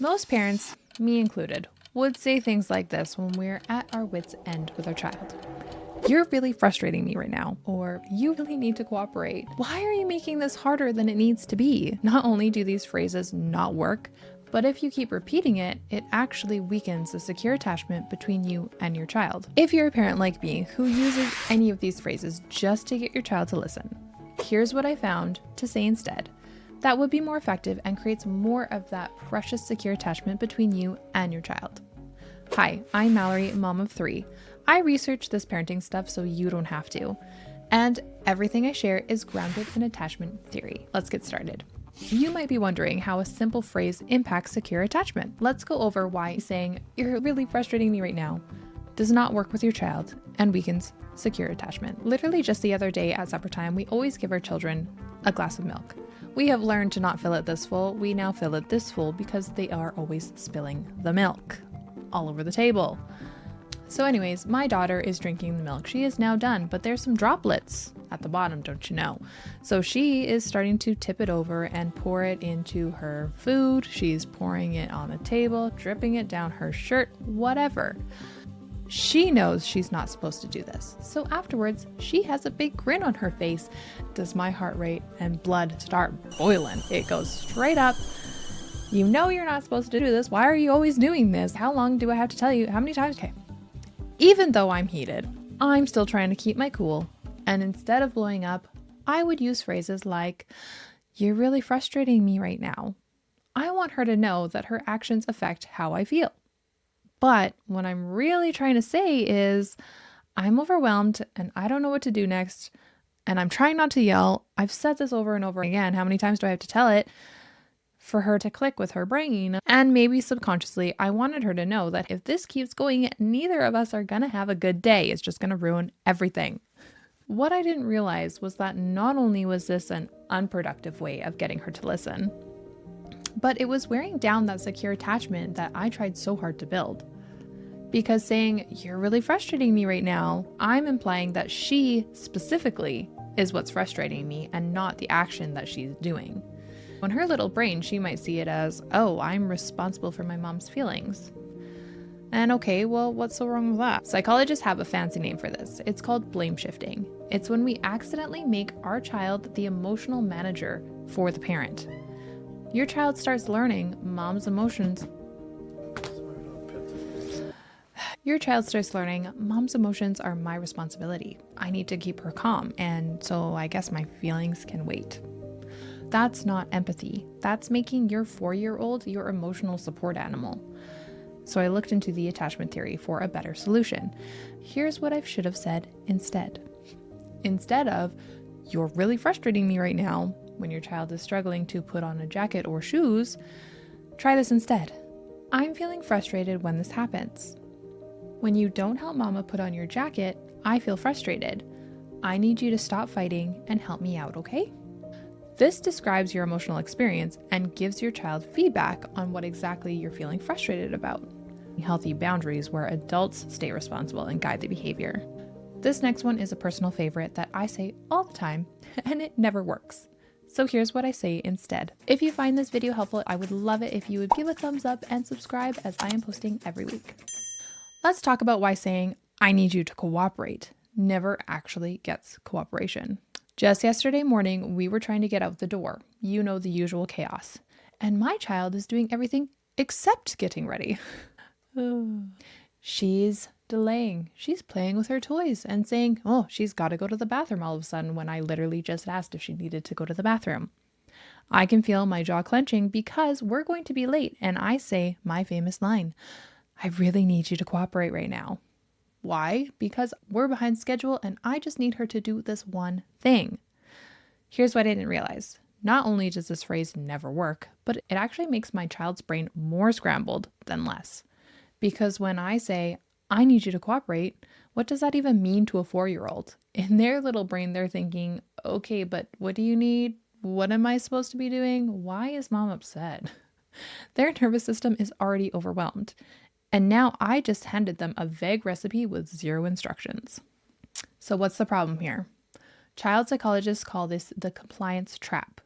Most parents, me included, would say things like this when we're at our wits' end with our child. You're really frustrating me right now, or you really need to cooperate. Why are you making this harder than it needs to be? Not only do these phrases not work, but if you keep repeating it, it actually weakens the secure attachment between you and your child. If you're a parent like me who uses any of these phrases just to get your child to listen, here's what I found to say instead. That would be more effective and creates more of that precious secure attachment between you and your child. Hi, I'm Mallory, mom of 3. I research this parenting stuff so you don't have to. And everything I share is grounded in attachment theory. Let's get started. You might be wondering how a simple phrase impacts secure attachment. Let's go over why saying, "You're really frustrating me right now," does not work with your child and weakens secure attachment. Literally just the other day at supper time, we always give our children a glass of milk. We have learned to not fill it this full. We now fill it this full because they are always spilling the milk all over the table. So anyways, my daughter is drinking the milk. She is now done, but there's some droplets at the bottom, don't you know? So she is starting to tip it over and pour it into her food. She's pouring it on the table, dripping it down her shirt, whatever. She knows she's not supposed to do this. So afterwards, she has a big grin on her face. Does my heart rate and blood start boiling? It goes straight up. You know you're not supposed to do this. Why are you always doing this? How long do I have to tell you? How many times? Okay. Even though I'm heated, I'm still trying to keep my cool. And instead of blowing up, I would use phrases like, "You're really frustrating me right now." I want her to know that her actions affect how I feel. But what I'm really trying to say is, I'm overwhelmed and I don't know what to do next. And I'm trying not to yell. I've said this over and over again. How many times do I have to tell it? For her to click with her brain. And maybe subconsciously, I wanted her to know that if this keeps going, neither of us are going to have a good day. It's just going to ruin everything. What I didn't realize was that not only was this an unproductive way of getting her to listen, but it was wearing down that secure attachment that I tried so hard to build. Because saying, "You're really frustrating me right now," I'm implying that she specifically is what's frustrating me and not the action that she's doing. On her little brain, she might see it as, "Oh, I'm responsible for my mom's feelings." And okay, well, what's so wrong with that? Psychologists have a fancy name for this. It's called blame shifting. It's when we accidentally make our child the emotional manager for the parent. Your child starts learning mom's emotions are my responsibility. I need to keep her calm, and so I guess my feelings can wait. That's not empathy. That's making your 4-year-old your emotional support animal. So I looked into the attachment theory for a better solution. Here's what I should have said instead. Instead of, "You're really frustrating me right now," when your child is struggling to put on a jacket or shoes, try this instead. "I'm feeling frustrated when this happens. When you don't help mama put on your jacket, I feel frustrated. I need you to stop fighting and help me out, okay?" This describes your emotional experience and gives your child feedback on what exactly you're feeling frustrated about. Healthy boundaries where adults stay responsible and guide the behavior. This next one is a personal favorite that I say all the time, and it never works. So here's what I say instead. If you find this video helpful, I would love it if you would give a thumbs up and subscribe, as I am posting every week. Let's talk about why saying, "I need you to cooperate," never actually gets cooperation. Just yesterday morning, we were trying to get out the door. You know, the usual chaos. And my child is doing everything except getting ready. She's delaying. She's playing with her toys and saying, "Oh, she's got to go to the bathroom" all of a sudden, when I literally just asked if she needed to go to the bathroom. I can feel my jaw clenching because we're going to be late, and I say my famous line, "I really need you to cooperate right now." Why? Because we're behind schedule and I just need her to do this one thing. Here's what I didn't realize. Not only does this phrase never work, but it actually makes my child's brain more scrambled than less. Because when I say, "I need you to cooperate," what does that even mean to a 4-year-old? In their little brain, they're thinking, "Okay, but what do you need? What am I supposed to be doing? Why is mom upset?" Their nervous system is already overwhelmed. And now I just handed them a vague recipe with 0 instructions. So what's the problem here? Child psychologists call this the compliance trap.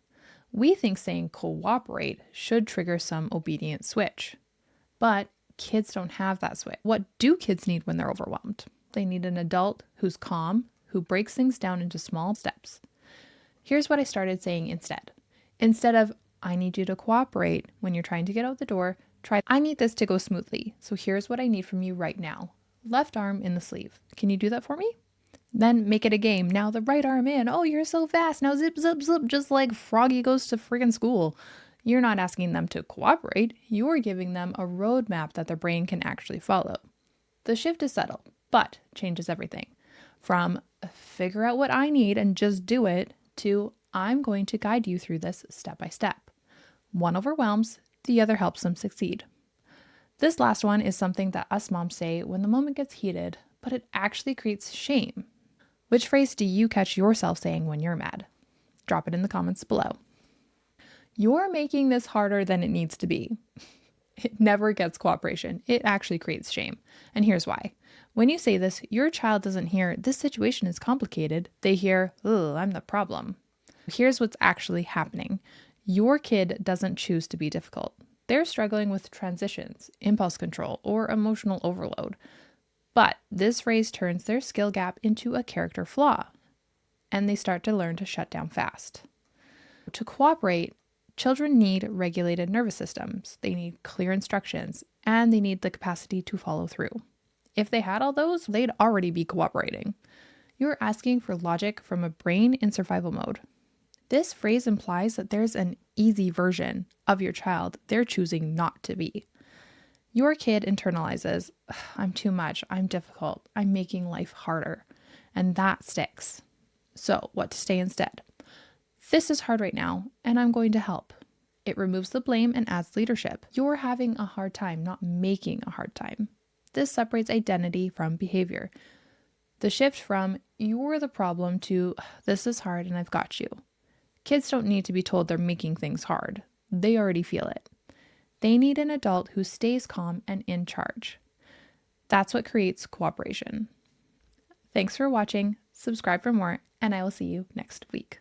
We think saying cooperate should trigger some obedient switch, but kids don't have that switch. What do kids need when they're overwhelmed? They need an adult who's calm, who breaks things down into small steps. Here's what I started saying instead. Instead of, I need you to cooperate when you're trying to get out the door, try, I need this to go smoothly. So here's what I need from you right now. Left arm in the sleeve. Can you do that for me? Then make it a game. Now the right arm in. Oh, you're so fast. Now zip, zip, zip, just like Froggy goes to friggin' school. You're not asking them to cooperate. You're giving them a roadmap that their brain can actually follow. The shift is subtle, but changes everything. From figure out what I need and just do it to I'm going to guide you through this step by step. One overwhelms, the other helps them succeed. This last one is something that us moms say when the moment gets heated, but it actually creates shame. Which phrase do you catch yourself saying when you're mad? Drop it in the comments below. You're making this harder than it needs to be. It never gets cooperation. It actually creates shame. And here's why. When you say this, your child doesn't hear, this situation is complicated. They hear, oh, I'm the problem. Here's what's actually happening. Your kid doesn't choose to be difficult. They're struggling with transitions, impulse control, or emotional overload. But this phrase turns their skill gap into a character flaw, and they start to learn to shut down fast. To cooperate, children need regulated nervous systems. They need clear instructions, and they need the capacity to follow through. If they had all those, they'd already be cooperating. You're asking for logic from a brain in survival mode. This phrase implies that there's an easy version of your child they're choosing not to be. Your kid internalizes, I'm too much, I'm difficult, I'm making life harder, and that sticks. So what to say instead? This is hard right now, and I'm going to help. It removes the blame and adds leadership. You're having a hard time, not making a hard time. This separates identity from behavior. The shift from, you're the problem to, this is hard and I've got you. Kids don't need to be told they're making things hard. They already feel it. They need an adult who stays calm and in charge. That's what creates cooperation. Thanks for watching. Subscribe for more, and I will see you next week.